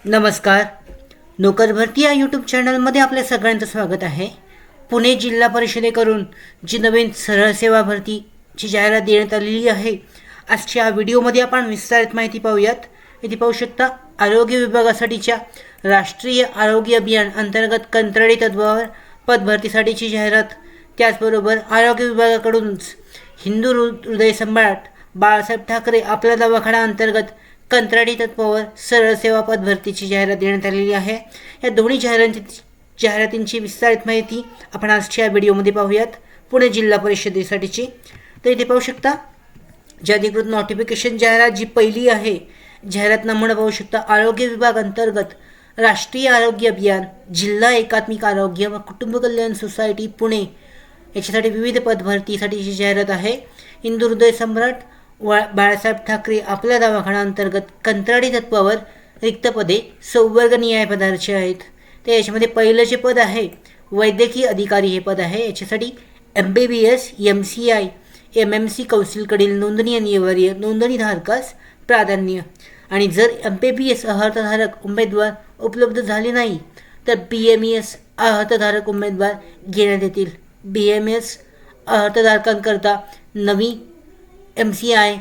नमस्कार. नोकर भरती या यूट्यूब चॅनलमध्ये आपल्या सगळ्यांचं स्वागत आहे. पुणे जिल्हा परिषदेकडून जी नवीन सरळ सेवा भरतीची जाहिरात देण्यात आलेली आहे, आजच्या व्हिडिओमध्ये आपण विस्तारित माहिती पाहूयात. इथे पाहू शकता आरोग्य विभागासाठीच्या राष्ट्रीय आरोग्य अभियान अंतर्गत कंत्राटी तत्वावर पदभरतीसाठीची जाहिरात. त्याचबरोबर आरोग्य विभागाकडूनच हिंदू हृदय सम्राट बाळासाहेब ठाकरे आपला दवाखाना अंतर्गत कंत्राटी तत्वावर सरळ सेवा पदभरतीची जाहिरात देण्यात आलेली आहे. या दोन्ही जाहिरातींची विस्तारित माहिती आपण आजच्या व्हिडिओमध्ये पाहूयात. पुणे जिल्हा परिषदेसाठीची तर इथे पाहू शकता जी अधिकृत नोटिफिकेशन जाहिरात जी पहिली आहे, जाहिरात नमुना पाहू शकता. आरोग्य विभाग अंतर्गत राष्ट्रीय आरोग्य अभियान जिल्हा एकात्मिक आरोग्य व कुटुंब कल्याण सोसायटी पुणे याच्यासाठी विविध पदभरतीसाठीची जाहिरात आहे. हिंदू हृदय सम्राट बाळासाहेब ठाकरे आपल्या दवाखाना अंतर्गत कंत्राटी तत्वावर रिक्त पदे संवर्ग न्याय पदाचे आहेत. तर याच्यामध्ये पहिलं जे पद आहे वैद्यकीय अधिकारी हे पद आहे. याच्यासाठी MBBS MCI MMC कौन्सिलकडील नोंदणी अनिवार्य, नोंदणीधारकास प्राधान्य. आणि जर MBBS अर्हताधारक उमेदवार उपलब्ध झाले नाही तर BMS अर्हताधारक उमेदवार घेण्यात येतील. BMS अर्हताधारकांकरता नवी MCI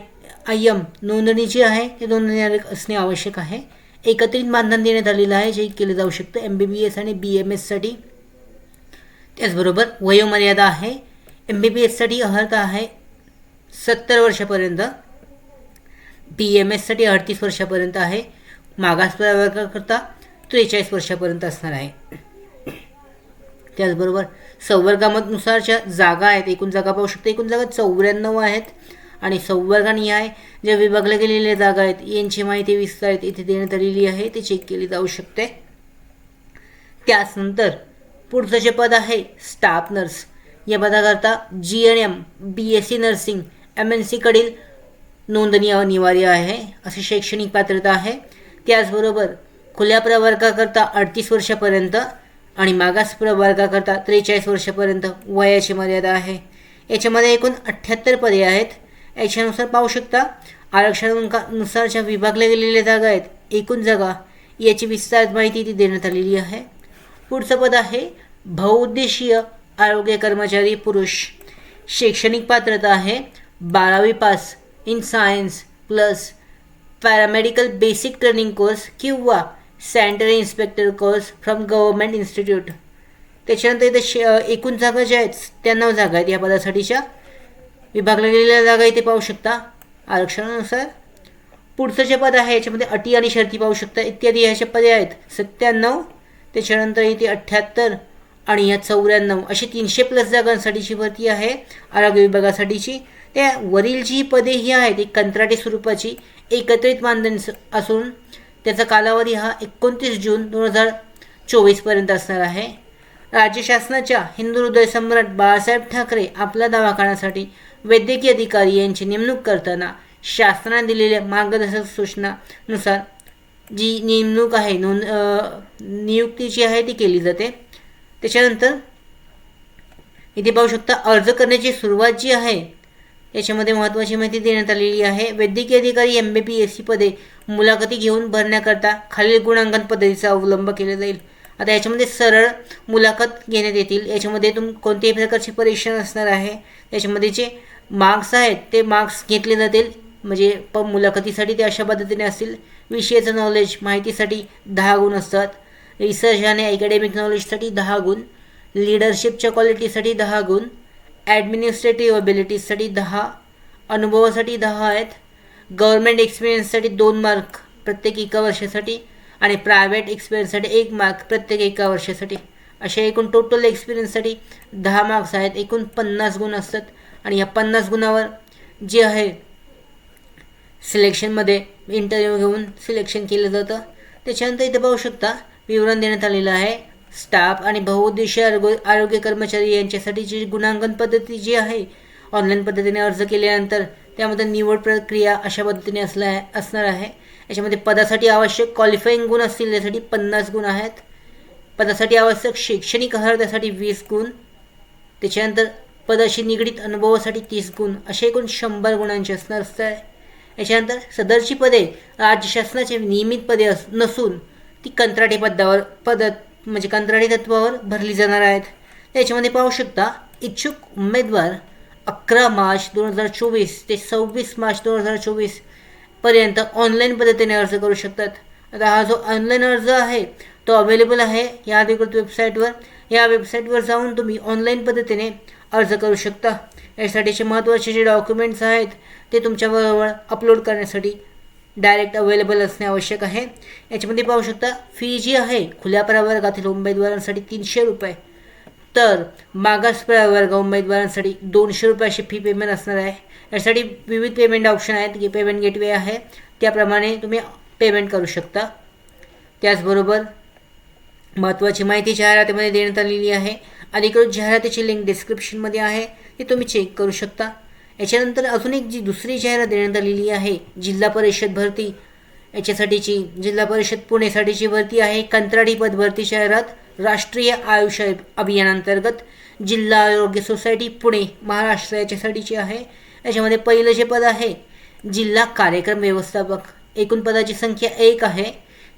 IM नोंदणी जी आहे ते नोंदणी असणे आवश्यक आहे. एकत्रित मानधन देण्यात आलेलं आहे जे केले जाऊ शकतं MBBS आणि BMSसाठी. त्याचबरोबर वयोमर्यादा आहे. MBBSसाठी अर्हता आहे 70 वर्षापर्यंत, BMSसाठी 38 वर्षापर्यंत आहे, मागास प्रवर्गाकरता 43 वर्षापर्यंत असणार आहे. त्याचबरोबर संवर्गानुसारच्या जागा आहेत. एकूण जागा पाहू शकता, एकूण जागा 94 आहेत. आणि संवर्गनिहाय ज्या विभागल्या गेलेल्या जागा आहेत यांची माहिती विस्तारित इथे देण्यात आलेली आहे, ते चेक केली जाऊ शकते. त्याचनंतर पुढचं जे पद आहे स्टाफ नर्स, या पदाकरता GNM BSc नर्सिंग MNCकडील नोंदणी अनिवार्य आहे, अशी शैक्षणिक पात्रता आहे. त्याचबरोबर खुल्या प्रवर्गाकरता 38 वर्षापर्यंत आणि मागास प्रवर्गाकरता 43 वर्षापर्यंत वयाची मर्यादा आहे. याच्यामध्ये एकूण 78 पदे आहेत. याच्यानुसार पाहू शकता आरक्षणानुसारच्या विभागल्या गेलेल्या जागा आहेत, एकूण जागा याची विस्तारित माहिती ती देण्यात आलेली आहे. पुढचं पद आहे बहुउद्देशीय आरोग्य कर्मचारी पुरुष. शैक्षणिक पात्रता आहे 12वी pass in science plus paramedical basic training course किंवा sanitary inspector course from government institute. त्याच्यानंतर इथे एकूण जागा ज्या आहेत त्या 9 जागा आहेत. या पदासाठीच्या विभागल्या गेलेल्या जागा इथे पाहू शकता आरक्षणानुसार. पुढचं जे पद आहे याच्यामध्ये अटी आणि शर्ती पाहू शकता इत्यादी ह्याचे पदे आहेत 97. त्याच्यानंतर इथे 78 आणि या 94 अशी 300+ जागांसाठीची भरती आहे आरोग्य विभागासाठीची. त्या वरील जी पदे ही आहेत एक कंत्राटी स्वरूपाची एकत्रित मानधन असून त्याचा कालावधी हा 29 जून 2024 पर्यंत असणार आहे. राज्य शासनाच्या हिंदू हृदय सम्राट बाळासाहेब ठाकरे आपल्या दवाखान्यासाठी वैद्यकीय अधिकारी यांची नेमणूक करताना शासनाने दिलेल्या मार्गदर्शक सूचनानुसार जी नेमणूक आहे नियुक्ती जी आहे ती केली जाते. त्याच्यानंतर इथे पाहू शकता अर्ज करण्याची सुरुवात जी आहे याच्यामध्ये महत्त्वाची माहिती देण्यात आलेली आहे. वैद्यकीय अधिकारी MBBSc पदे मुलाखती घेऊन भरण्याकरता खालील गुणांकन पद्धतीचा अवलंब केला जाईल. आता याच्यामध्ये सरळ मुलाखत घेण्यात येतील. याच्यामध्ये कोणत्याही प्रकारची परीक्षा नसणार आहे. याच्यामध्ये जे मार्क्स आहेत ते मार्क्स घेतले जातील, म्हणजे मुलाखतीसाठी ते अशा पद्धतीने असतील. विषयाचं नॉलेज माहितीसाठी 10 गुण असतात, रिसर्च आणि अकॅडमिक नॉलेजसाठी 10 गुण, लिडरशिपच्या क्वालिटीसाठी 10 गुण, ॲडमिनिस्ट्रेटिव्ह अबिलिटीजसाठी 10, अनुभवासाठी 10 आहेत, गव्हर्नमेंट एक्सपिरियन्ससाठी 2 मार्क प्रत्येक एका वर्षासाठी आणि प्रायव्हेट एक्सपिरियन्ससाठी 1 मार्क प्रत्येक एका वर्षासाठी. अशा एकूण टोटल एक्सपिरियन्ससाठी 10 मार्क्स आहेत. एकूण 50 गुण असतात आणि या 50 गुणावर जे आहे सिलेक्शनमध्ये इंटरव्ह्यू घेऊन सिलेक्शन केलं जातं. त्याच्यानंतर इथे पाहू शकता विवरण देण्यात आलेलं आहे. स्टाफ आणि बहुउद्देशीय आरोग्य कर्मचारी यांच्यासाठीची गुणांकन पद्धती जी आहे ऑनलाईन पद्धतीने अर्ज केल्यानंतर त्यामध्ये निवड प्रक्रिया अशा पद्धतीने असणार आहे. याच्यामध्ये पदासाठी आवश्यक क्वालिफाईंग गुण असतील यासाठी 50 गुण आहेत. पदासाठी आवश्यक शैक्षणिक अर्हतेसाठी 20 गुण, त्याच्यानंतर पदाशी निगडीत अनुभवासाठी 30 गुण, असे एकूण 100 गुणांचे असणार आहे. याच्यानंतर सदरची पदे राज्य शासनाचे नियमित पदे नसून ती कंत्राटी म्हणजे कंत्राटी तत्वावर भरली जाणार आहेत. त्याच्यामध्ये पाहू शकता इच्छुक उमेदवार 11 मार्च 2024 ते 26 मार्च 2024 पर्यंत ऑनलाईन पद्धतीने अर्ज करू शकतात. आता हा जो ऑनलाईन अर्ज आहे तो अवेलेबल आहे या अधिकृत वेबसाईटवर. या वेबसाईटवर जाऊन तुम्ही ऑनलाईन पद्धतीने अर्ज करू शकता. यासाठीचे महत्त्वाचे जे डॉक्युमेंट्स आहेत ते तुमच्याबरोबर अपलोड करण्यासाठी डायरेक्ट अवेलेबल असणे आवश्यक आहे. याच्यामध्ये पाहू शकता फी जी आहे खुल्या प्रवर्गातील उमेदवारांसाठी 300 रुपये, तर मागास प्रवर्ग उमेदवारांसाठी 200 रुपये अशी फी पेमेंट असणार आहे. यासाठी विविध पेमेंट ऑप्शन आहेत की पेमेंट गेटवे आहे त्याप्रमाणे तुम्ही पेमेंट करू शकता. त्याचबरोबर महत्त्वाची माहिती जाहिरातीमध्ये देण्यात आलेली आहे. अधिकृत जाहिरातीची लिंक डिस्क्रिप्शनमध्ये आहे, ती तुम्ही चेक करू शकता. याच्यानंतर अजून एक जी दुसरी जाहिरात देण्यात आलेली आहे जिल्हा परिषद भरती, याच्यासाठीची जिल्हा परिषद पुणेसाठीची भरती आहे. कंत्राटी पद भरती जाहिरात राष्ट्रीय आयुष अभियानांतर्गत जिल्हा आरोग्य सोसायटी पुणे महाराष्ट्र याच्यासाठीची आहे. याच्यामध्ये पहिलं जे पद आहे जिल्हा कार्यक्रम व्यवस्थापक, एकूण पदाची संख्या 1 आहे.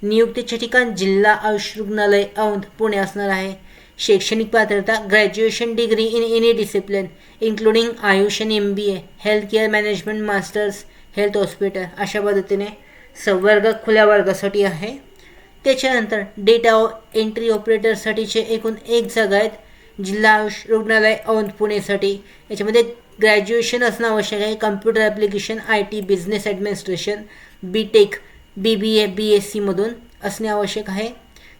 नियुक्तीचे ठिकाण जिल्हा आयुष रुग्णालय औंध पुणे असणार आहे. शैक्षणिक पात्रता graduation degree in any discipline including Ayush आणि MBA, health care management masters, health hospital अशा पद्धतीने संवर्ग खुल्या वर्गासाठी आहे. त्याच्यानंतर डेटा एंट्री ऑपरेटरसाठीचे एकूण 1 जागा आहेत जिल्हा आयुष रुग्णालय औंध पुणेसाठी. याच्यामध्ये ग्रॅज्युएशन असणं आवश्यक आहे. Computer application, IT, business administration, BTech, BBA, BSc मधून असणे आवश्यक आहे.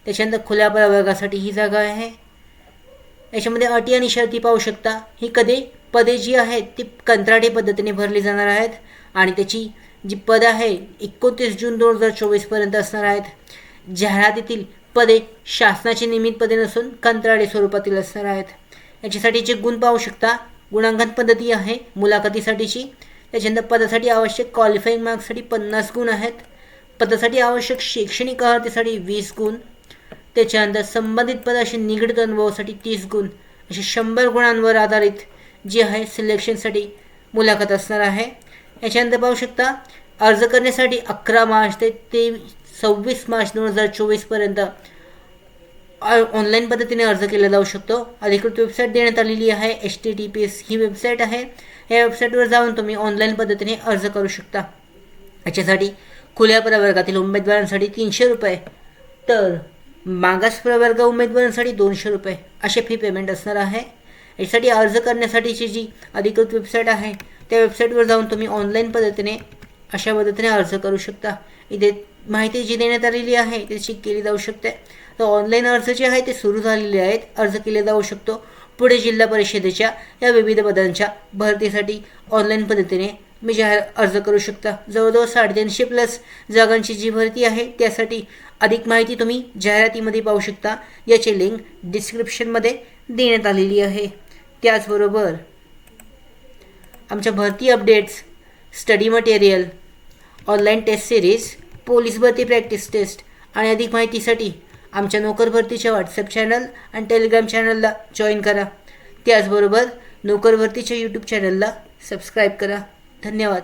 त्याच्यानंतर खुल्या प्रवर्गासाठी ही जागा आहे. याच्यामध्ये अटी आणि शर्ती पाहू शकता. ही पदे जी आहेत ती कंत्राटी पद्धतीने भरली जाणार आहेत आणि त्याची जी पद आहे 29 जून 2024 पर्यंत असणार आहेत. जाहिरातीतील पदे शासनाची नियमित पदे नसून कंत्राटी स्वरूपातील असणार आहेत. याच्यासाठीचे गुण पाहू शकता. गुणांकन पद्धती आहे मुलाखतीसाठीची. त्याच्यानंतर पदासाठी आवश्यक क्वालिफाईंग मार्क्ससाठी 50 गुण आहेत. पदासाठी आवश्यक शैक्षणिक अर्हतेसाठी 20 गुण. त्याच्यानंतर संबंधित पदाशी निगडीत अनुभवासाठी 30 गुण असे 100 गुणांवर आधारित जी आहे सिलेक्शनसाठी मुलाखत असणार आहे. याच्यानंतर पाहू शकता अर्ज करण्यासाठी 11 मार्च ते 26 मार्च 2024 पर्यंत ऑनलाईन पद्धतीने अर्ज केला जाऊ शकतो. अधिकृत वेबसाईट देण्यात आलेली आहे. HTTPS ही वेबसाईट आहे. या वेबसाईटवर जाऊन तुम्ही ऑनलाईन पद्धतीने अर्ज करू शकता. याच्यासाठी खुल्या प्रवर्गातील उमेदवारांसाठी 300 रुपये, तर मागास प्रवर्ग उमेदवारांसाठी 200 रुपये असे फी पेमेंट असणार आहे. यासाठी अर्ज करण्यासाठीची जी अधिकृत वेबसाईट आहे त्या वेबसाईटवर जाऊन तुम्ही ऑनलाईन पद्धतीने अशा पद्धतीने अर्ज करू शकता. इथे माहिती जी देण्यात आलेली आहे ती चेक केली जाऊ शकते. तर ऑनलाईन अर्ज जे आहे ते सुरू झालेले आहेत, अर्ज केले जाऊ शकतो. पुढे जिल्हा परिषदेच्या या विविध पदांच्या भरतीसाठी ऑनलाईन पद्धतीने मी अर्ज करू शकता. जवळजवळ 350+ जागांची जी भरती आहे त्यासाठी अधिक माहिती तुम्ही जाहिरातीमध्ये पाहू शकता. याची लिंक डिस्क्रिप्शनमध्ये देण्यात आलेली आहे. त्याचबरोबर आमच्या भरती updates, study material, online test series, police भरती प्रॅक्टिस टेस्ट आणि अधिक माहितीसाठी आमच्या नोकर भरतीच्या व्हॉट्सअप चॅनल आणि टेलिग्राम चॅनलला जॉईन करा. त्याचबरोबर नोकर भरतीच्या यूट्यूब चॅनलला सबस्क्राईब करा. धन्यवाद.